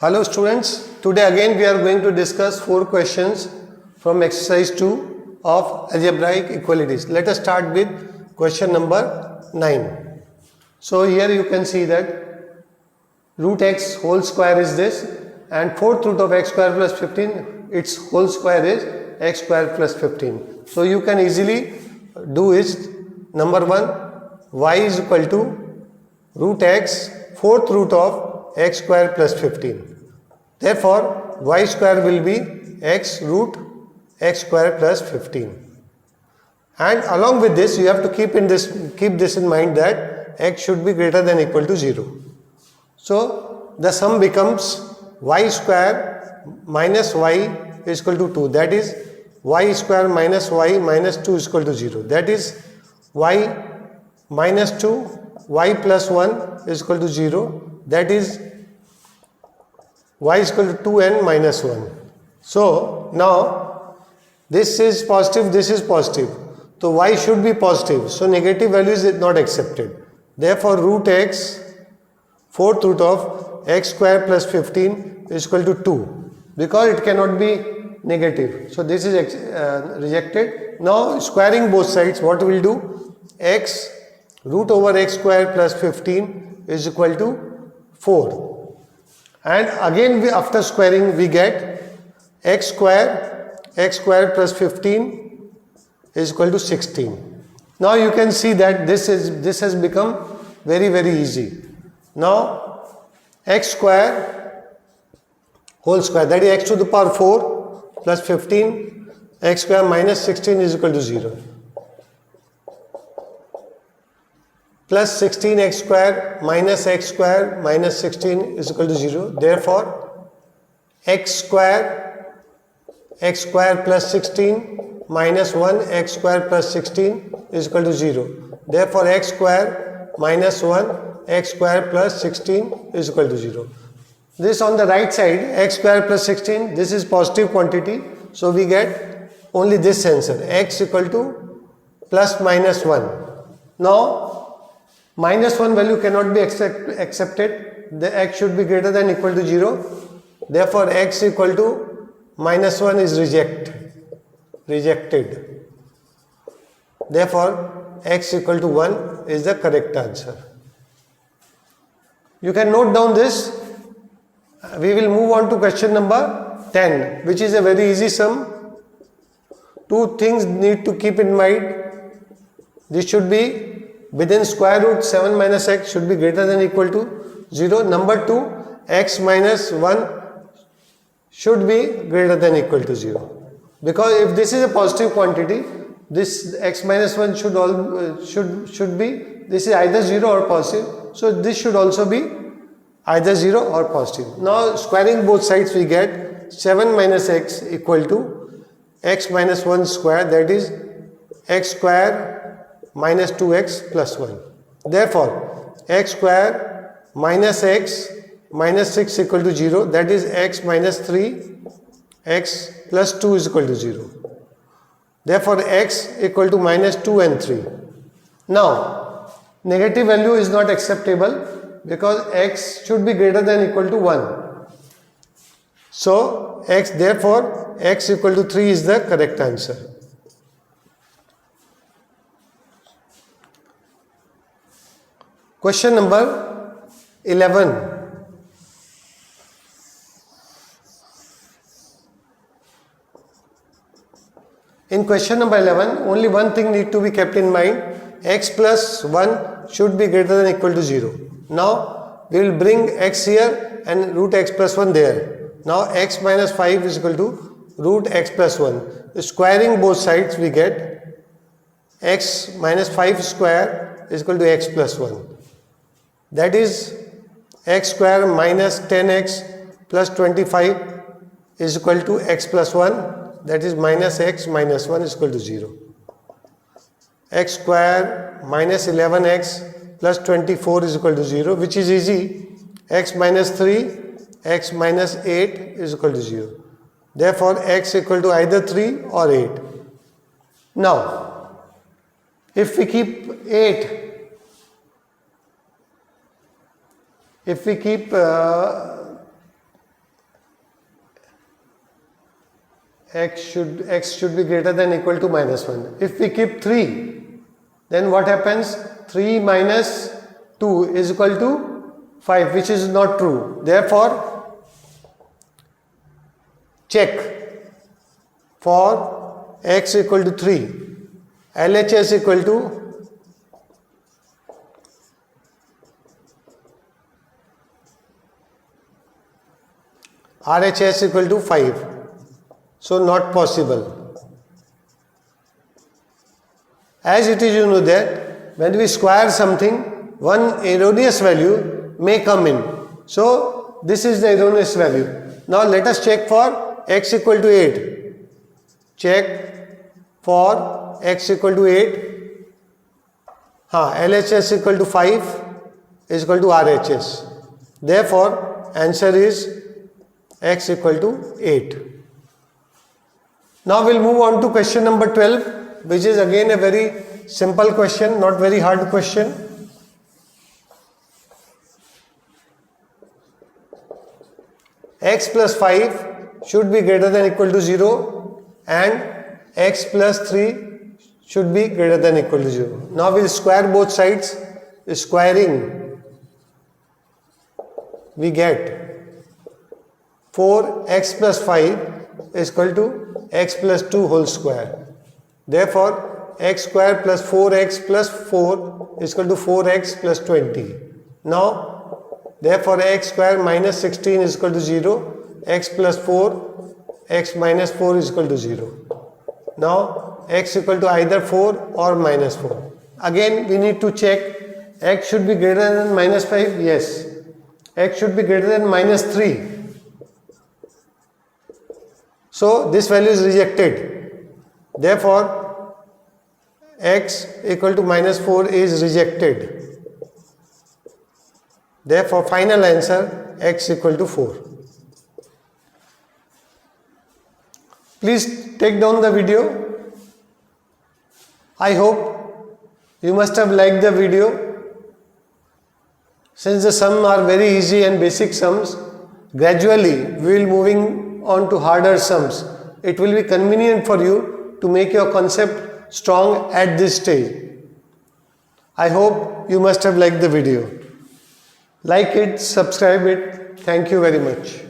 Hello students, today again we are going to discuss 4 questions from exercise 2 of algebraic equalities. Let us start with question number 9. So here you can see that root x whole square is this and 4th root of x square plus 15, its whole square is x square plus 15. So you can easily do is number 1, y is equal to root x 4th root of x square plus 15. Therefore, y square will be x root x square plus 15. And along with this, you have to keep this in mind that x should be greater than or equal to 0. So the sum becomes y square minus y is equal to 2. That is y square minus y minus 2 is equal to 0. That is y minus 2 y plus 1 is equal to 0. That is y is equal to 2n minus 1. So now this is positive, this is positive. So y should be positive. So negative value is not accepted. Therefore root x 4th root of x square plus 15 is equal to 2 because it cannot be negative. So this is rejected. Now squaring both sides, what we will do? X root over x square plus 15 is equal to 4. And again after squaring we get x square plus 15 is equal to 16. Now you can see that this has become very easy. Now x square whole square, that is x to the power 4 plus 15, x square minus 16 is equal to 0. Plus 16x square minus 16 is equal to 0. Therefore, x square plus 16 minus 1 x square plus 16 is equal to 0. Therefore, x square minus 1 x square plus 16 is equal to 0. This on the right side, x square plus 16, this is positive quantity. So, we get only this answer, x equal to plus minus 1. Now, minus 1 value cannot be accepted. The x should be greater than or equal to 0. Therefore, x equal to minus 1 is rejected. Therefore, x equal to 1 is the correct answer. You can note down this. We will move on to question number 10, which is a very easy sum. 2 things need to keep in mind. This should be within square root 7 minus x should be greater than or equal to 0. Number 2, x minus 1 should be greater than or equal to 0. Because if this is a positive quantity, this x minus 1 should be, this is either 0 or positive. So this should also be either 0 or positive. Now squaring both sides we get 7 minus x equal to x minus 1 square, that is x square minus 2x plus 1. Therefore, x square minus x minus 6 equal to 0, that is x minus 3 x plus 2 is equal to 0. Therefore, x equal to minus 2 and 3. Now, negative value is not acceptable because x should be greater than or equal to 1. So, therefore, x equal to 3 is the correct answer. Question number 11. In question number 11, only one thing need to be kept in mind. X plus 1 should be greater than or equal to 0. Now, we will bring x here and root x plus 1 there. Now, x minus 5 is equal to root x plus 1. Squaring both sides, we get x minus 5 square is equal to x plus 1. That is x square minus 10x plus 25 is equal to x plus 1. That is minus x minus 1 is equal to 0. X square minus 11x plus 24 is equal to 0, which is easy. X minus 3, x minus 8 is equal to 0. Therefore, x equal to either 3 or 8. Now, if we keep 8 if we keep x should be greater than equal to minus 1. If we keep 3, then what happens? 3 minus 2 is equal to 5, which is not true. Therefore, check for x equal to 3. LHS equal to RHS equal to 5. So not possible. As it is, you know that when we square something, one erroneous value may come in. So this is the erroneous value. Now let us check for x equal to 8. Check for x equal to 8. LHS equal to 5 is equal to RHS. Therefore, answer is x equal to 8. Now we'll move on to question number 12, which is again a very simple question, not very hard question. X plus 5 should be greater than equal to 0 and x plus 3 should be greater than equal to 0. Now we'll square both sides. Squaring, we get 4x plus 5 is equal to x plus 2 whole square. Therefore, x square plus 4x plus 4 is equal to 4x plus 20. Now, therefore, x square minus 16 is equal to 0. X plus 4, x minus 4 is equal to 0. Now, x equal to either 4 or minus 4. Again, we need to check x should be greater than minus 5. Yes. X should be greater than minus 3. So this value is rejected. Therefore, x equal to minus 4 is rejected. Therefore, final answer x equal to 4. Please take down the video. I hope you must have liked the video. Since the sums are very easy and basic sums, gradually we will moving on to harder sums. It will be convenient for you to make your concept strong at this stage. I hope you must have liked the video. Like it, subscribe it. Thank you very much.